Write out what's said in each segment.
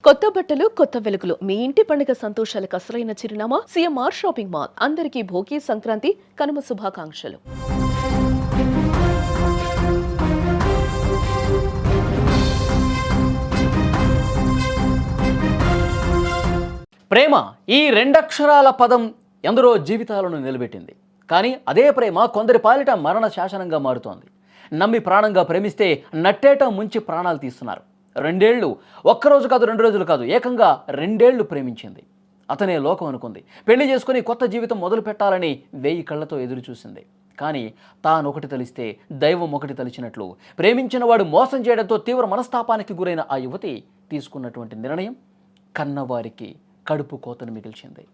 కొత్త బట్టలు, కొత్త వెలుగులు. మీ ఇంటి పండుగ సంతోషాలకు అసలైన చిరునామా సిఎంఆర్ షాపింగ్ మాల్. అందరికీ భోగి, సంక్రాంతి, కనుమ శుభాకాంక్షలు. ప్రేమ ఈ రెండక్షరాల పదం ఎందరో జీవితాలను నిలబెట్టింది. కానీ అదే ప్రేమ కొందరి పాలిట మరణ శాసనంగా మారుతోంది. నమ్మి ప్రాణంగా ప్రేమిస్తే నట్టేట ముంచి ప్రాణాలు తీస్తున్నారు. 2 ఏళ్ళు, ఒక్కరోజు కాదు, 2 రోజులు కాదు, ఏకంగా 2 ఏళ్ళు ప్రేమించింది. అతనే లోకం అనుకుంది. పెళ్లి చేసుకుని కొత్త జీవితం మొదలు పెట్టాలని 1000 కళ్ళతో ఎదురు చూసింది. కానీ తానొకటి తలిస్తే దైవం ఒకటి తలిచినట్లు ప్రేమించిన వాడు మోసం చేయడంతో తీవ్ర మనస్తాపానికి గురైన ఆ యువతి తీసుకున్నటువంటి నిర్ణయం కన్నవారికి కడుపు కోతను మిగిల్చింది.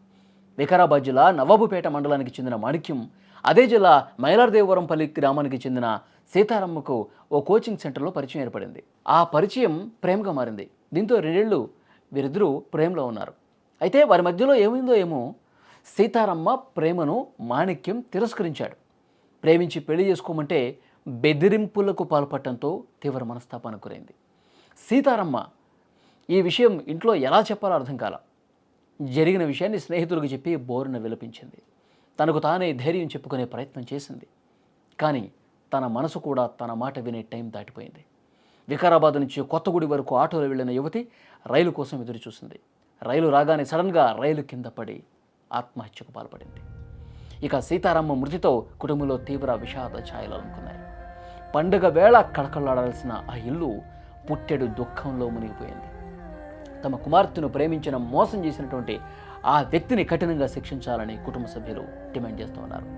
వికారాబాద్ జిల్లా నవాబుపేట మండలానికి చెందిన మాణిక్యం, అదే జిల్లా మైలార్దేవరంపల్లి గ్రామానికి చెందిన సీతారమ్మకు ఓ కోచింగ్ సెంటర్లో పరిచయం ఏర్పడింది. ఆ పరిచయం ప్రేమగా మారింది. దీంతో 2 ఏళ్ళు వీరిద్దరూ ప్రేమలో ఉన్నారు. అయితే వారి మధ్యలో ఏమైందో ఏమో, సీతారమ్మ ప్రేమను మాణిక్యం తిరస్కరించాడు. ప్రేమించి పెళ్లి చేసుకోమంటే బెదిరింపులకు పాల్పడటంతో తీవ్ర మనస్తాపానికి గురైంది. సీతారమ్మ ఈ విషయం ఇంట్లో ఎలా చెప్పాలో అర్థం కాల. జరిగిన విషయాన్ని స్నేహితులకు చెప్పి బోరున విలపించింది. తనకు తానే ధైర్యం చెప్పుకునే ప్రయత్నం చేసింది. కానీ తన మనసు కూడా తన మాట వినే టైం దాటిపోయింది. వికారాబాద్ నుంచి కొత్తగూడి వరకు ఆటోలో వెళ్ళిన యువతి రైలు కోసం ఎదురు చూసింది. రైలు రాగానే సడన్గా రైలు కింద పడి ఆత్మహత్యకు పాల్పడింది. ఇక సీతారామ మృతితో కుటుంబంలో తీవ్ర విషాద ఛాయలు అలుముకున్నాయి. పండుగ వేళ కళకళలాడాల్సిన ఆ ఇల్లు పుట్టెడు దుఃఖంలో మునిగిపోయింది. తమ కుమార్తెను ప్రేమించిన మోసం చేసినటువంటి ఆ వ్యక్తిని కఠినంగా శిక్షించాలని కుటుంబ సభ్యులు డిమాండ్ చేస్తూ ఉన్నారు.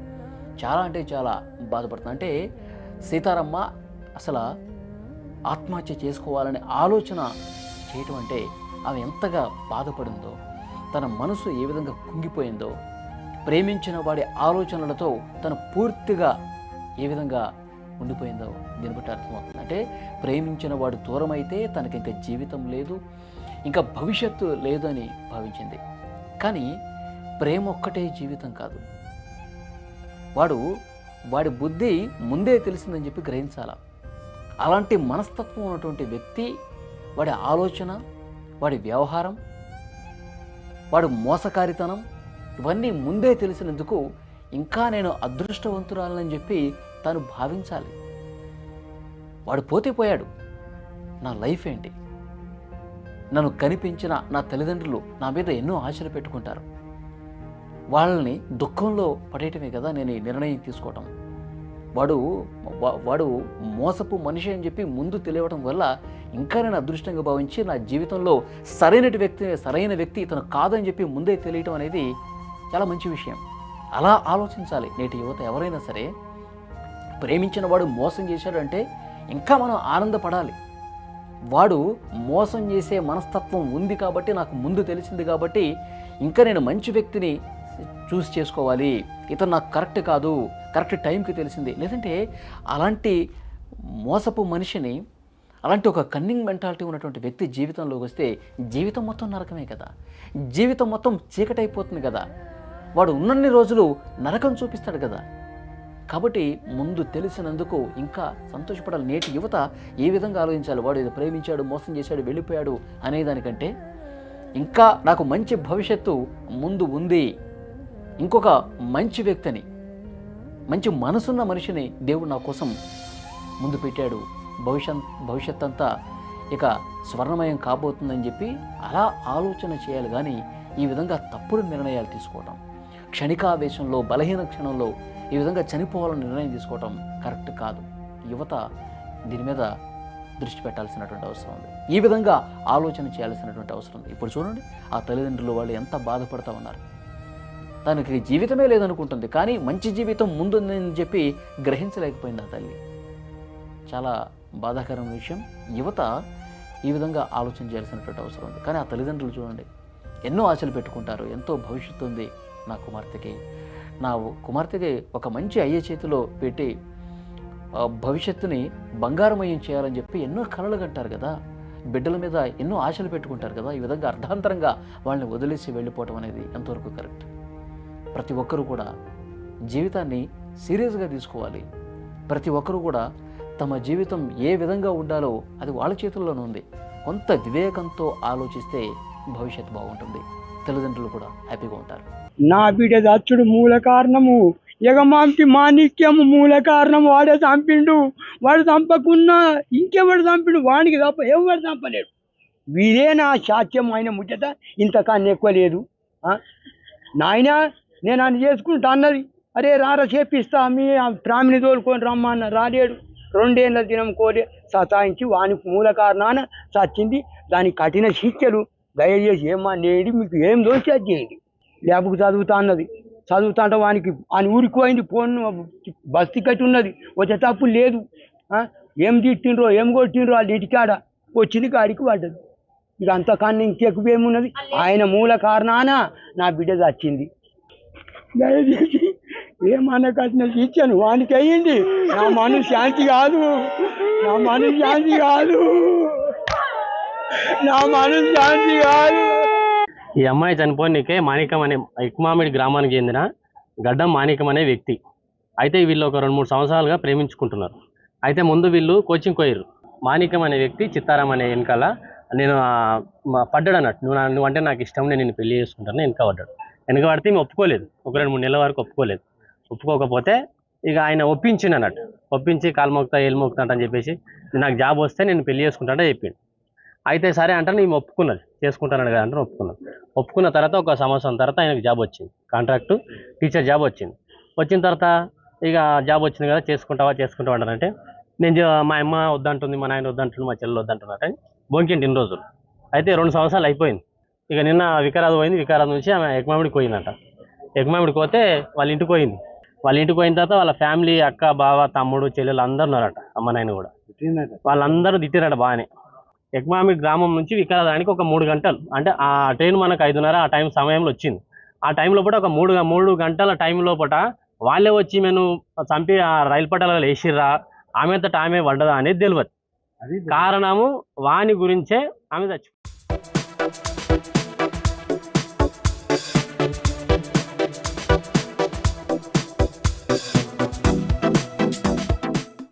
చాలా అంటే చాలా బాధపడుతుంది. అంటే సీతారమ్మ అసలు ఆత్మహత్య చేసుకోవాలనే ఆలోచన చేయటం అంటే ఆమె ఎంతగా బాధపడిందో, తన మనసు ఏ విధంగా కుంగిపోయిందో, ప్రేమించిన వాడి ఆలోచనలతో తను పూర్తిగా ఏ విధంగా ఉండిపోయిందో దీన్ని బట్టి అర్థమవుతుంది. అంటే ప్రేమించిన వాడు దూరం అయితే తనకి ఇంకా జీవితం లేదు, ఇంకా భవిష్యత్తు లేదు అని భావించింది. కానీ ప్రేమ ఒక్కటే జీవితం కాదు. వాడి బుద్ధి ముందే తెలిసిందని చెప్పి గ్రహించాల. అలాంటి మనస్తత్వం ఉన్నటువంటి వ్యక్తి, వాడి ఆలోచన, వాడి వ్యవహారం, వాడు మోసకారితనం ఇవన్నీ ముందే తెలిసినందుకు ఇంకా నేను అదృష్టవంతురాలని చెప్పి తాను భావించాలి. వాడు పోతే పోయాడు, నా లైఫ్ ఏంటి? నన్ను కనిపించిన నా తల్లిదండ్రులు నా మీద ఎన్నో ఆశలు పెట్టుకుంటారు. వాళ్ళని దుఃఖంలో పడేయటమే కదా నేను ఈ నిర్ణయం తీసుకోవటం. వాడు మోసపు మనిషి అని చెప్పి ముందు తెలియటం వల్ల ఇంకా నేను అదృష్టంగా భావించి నా జీవితంలో సరైన వ్యక్తి ఇతను కాదని చెప్పి ముందే తెలియటం అనేది చాలా మంచి విషయం. అలా ఆలోచించాలి నేటి యువత. ఎవరైనా సరే ప్రేమించిన వాడు మోసం చేశాడంటే ఇంకా మనం ఆనందపడాలి. వాడు మోసం చేసే మనస్తత్వం ఉంది కాబట్టి, నాకు ముందు తెలిసింది కాబట్టి ఇంకా నేను మంచి వ్యక్తిని చూస్ చేసుకోవాలి, ఇతను నాకు కరెక్ట్ కాదు, కరెక్ట్ టైంకి తెలిసింది. లేదంటే అలాంటి మోసపు మనిషిని, అలాంటి ఒక కన్నింగ్ మెంటాలిటీ ఉన్నటువంటి వ్యక్తి జీవితంలోకి వస్తే జీవితం మొత్తం నరకమే కదా, జీవితం మొత్తం చీకటైపోతుంది కదా, వాడు ఉన్నన్ని రోజులు నరకం చూపిస్తాడు కదా. కాబట్టి ముందు తెలిసినందుకు ఇంకా సంతోషపడాలి. నేటి యువత ఏ విధంగా ఆలోచించాలి? వాడు ఏదో ప్రేమించాడు, మోసం చేశాడు, వెళ్ళిపోయాడు అనేదానికంటే ఇంకా నాకు మంచి భవిష్యత్తు ముందు ఉంది, ఇంకొక మంచి వ్యక్తిని, మంచి మనసున్న మనిషిని దేవుడు నా కోసం ముందు పెట్టాడు, భవిష్యత్ అంతా ఇక స్వర్ణమయం కాబోతుందని చెప్పి అలా ఆలోచన చేయాలి. కానీ ఈ విధంగా తప్పుడు నిర్ణయాలు తీసుకోవటం, క్షణికావేశంలో, బలహీన క్షణంలో ఈ విధంగా చనిపోవాలని నిర్ణయం తీసుకోవటం కరెక్ట్ కాదు. యువత దీని మీద దృష్టి పెట్టాల్సినటువంటి అవసరం ఉంది. ఈ విధంగా ఆలోచన చేయాల్సినటువంటి అవసరం ఉంది. ఇప్పుడు చూడండి, ఆ తల్లిదండ్రులు వాళ్ళు ఎంత బాధపడుతూ ఉన్నారు. తనకి జీవితమే లేదనుకుంటుంది, కానీ మంచి జీవితం ముందుందని చెప్పి గ్రహించలేకపోయింది ఆ తల్లి. చాలా బాధాకరమైన విషయం. యువత ఈ విధంగా ఆలోచన చేయాల్సినటువంటి అవసరం ఉంది. కానీ ఆ తల్లిదండ్రులు చూడండి, ఎన్నో ఆశలు పెట్టుకుంటారు, ఎంతో భవిష్యత్తు ఉంది నా కుమార్తెకి ఒక మంచి అయ్యే చేతిలో పెట్టి భవిష్యత్తుని బంగారమయం చేయాలని చెప్పి ఎన్నో కలలు కంటారు కదా, బిడ్డల మీద ఎన్నో ఆశలు పెట్టుకుంటారు కదా. ఈ విధంగా అర్ధాంతరంగా వాళ్ళని వదిలేసి వెళ్ళిపోవటం అనేది ఎంతవరకు కరెక్ట్? ప్రతి ఒక్కరూ కూడా జీవితాన్ని సీరియస్గా తీసుకోవాలి. ప్రతి ఒక్కరూ కూడా తమ జీవితం ఏ విధంగా ఉండాలో అది వాళ్ళ చేతుల్లోనే ఉంది. కొంత వివేకంతో ఆలోచిస్తే భవిష్యత్తు బాగుంటుంది, తల్లిదండ్రులు కూడా హ్యాపీగా ఉంటారు. నా బిడ్డ చచ్చుడు మూల కారణము, ఎగమాంకి మాణిక్యము మూల కారణం. వాడే చంపిండు, వాడు చంపకున్నా ఇంకెవడు చంపిండు, వాడికి తప్ప ఎవడు చంపలేడు. వీరే నా సాధ్యం ఆయన ముచ్చట, ఇంతకన్నా ఎక్కువ లేదు. నాయన నేను అని చేసుకుంటా అన్నది, అరే రార చేపిస్తా మీ ప్రామిని తోలుకొని రమ్మన్న, రాలేడు. 2 ఏళ్ళ దినం కోరి సతాయించి వానికి మూల కారణాన చచ్చింది. దానికి కఠిన శిక్షలు దయచేసి ఏమా నేడి మీకు ఏం దోషి అది చేయండి. ల్యాబ్కు చదువుతా అన్నది, చదువుతా అంటే వానికి అని ఊరికి పోయింది, ఫోన్ బస్తీ కట్టి ఉన్నది, వచ్చే తప్పు లేదు. ఏం తిట్టిండ్రో ఏం కొట్టిండ్రో వాళ్ళు ఇంటికాడ వచ్చింది, కాడికి పడ్డది. ఇక అంతకన్నా ఇంకెక్కువేమున్నది. ఆయన మూల కారణాన నా బిడ్డ చచ్చింది. దయచేసి ఏమనకట్టిన ఇచ్చాను వానికి అయ్యింది. నా మనసు శాంతి కాదు, నా మనసు శాంతి కాదు, నా మనసు శాంతి కాదు. ఈ అమ్మాయి చనిపోయినకే మాణికం అనే ఎక్కుమామిడి గ్రామానికి చెందిన గడ్డం మాణికం అనే వ్యక్తి. అయితే వీళ్ళు ఒక 2-3 సంవత్సరాలుగా ప్రేమించుకుంటున్నారు. అయితే ముందు వీళ్ళు కోచింగ్ పోయారు. మాణికం అనే వ్యక్తి చిత్తారాం అనే వెనకాల నేను పడ్డాడు అన్నట్టు, నువ్వు అంటే నాకు ఇష్టం, నేను పెళ్లి చేసుకుంటాను వెనక పడ్డాడు. వెనక పడితే ఈమె ఒప్పుకోలేదు, ఒక 2-3 నెలల వరకు ఒప్పుకోలేదు. ఒప్పుకోకపోతే ఇక ఆయన ఒప్పించిండు అన్నట్టు, ఒప్పించి కాలు మోగుతా ఏళ్ళు మోగుతా అని చెప్పేసి నాకు జాబ్ వస్తే నేను పెళ్లి చేసుకుంటానని చెప్పిండు. అయితే సరే అంటే నేను ఒప్పుకున్నది, చేసుకుంటాను కదా అంటే ఒప్పుకున్న తర్వాత ఒక సంవత్సరం తర్వాత ఆయనకు జాబ్ వచ్చింది, కాంట్రాక్టు టీచర్ జాబ్ వచ్చింది. వచ్చిన తర్వాత ఇక జాబ్ వచ్చింది కదా, చేసుకుంటావా అంటారంటే నేను మా అమ్మ వద్దంటుంది, మా నాయన వద్దంటుంది, మా చెల్లెలు వద్దంటున్నట్టు బొంకింటి 2 రోజులు. అయితే 2 సంవత్సరాలు అయిపోయింది. ఇక నిన్న వికారాబాద్ పోయింది, వికారాబాద్ నుంచి ఆమె ఎకమామిడికి పోయిందంట. ఎకమామిడికి పోతే వాళ్ళ ఇంటికి పోయింది. వాళ్ళ ఇంటికి పోయిన తర్వాత వాళ్ళ ఫ్యామిలీ అక్క బావ తమ్ముడు చెల్లెలు అందరు ఉన్నారట, అమ్మ నాయన కూడా. వాళ్ళందరూ తిట్టిరట బాగానే. ఎకమామిడి గ్రామం నుంచి వికారాబాద్కి ఒక 3 గంటలు, అంటే ఆ ట్రైన్ మనకు 5:30 ఆ టైం సమయంలో వచ్చింది. ఆ టైం లోపల ఒక 3 గంటల టైం లోపల వాళ్ళే వచ్చి మేము చంపి ఆ రైలు పట్టాలలో వేసిర్రా, ఆమె ఆమె వండదా అనేది తెలియదు. కారణము వాని గురించే ఆమె చచ్చిపోయింది.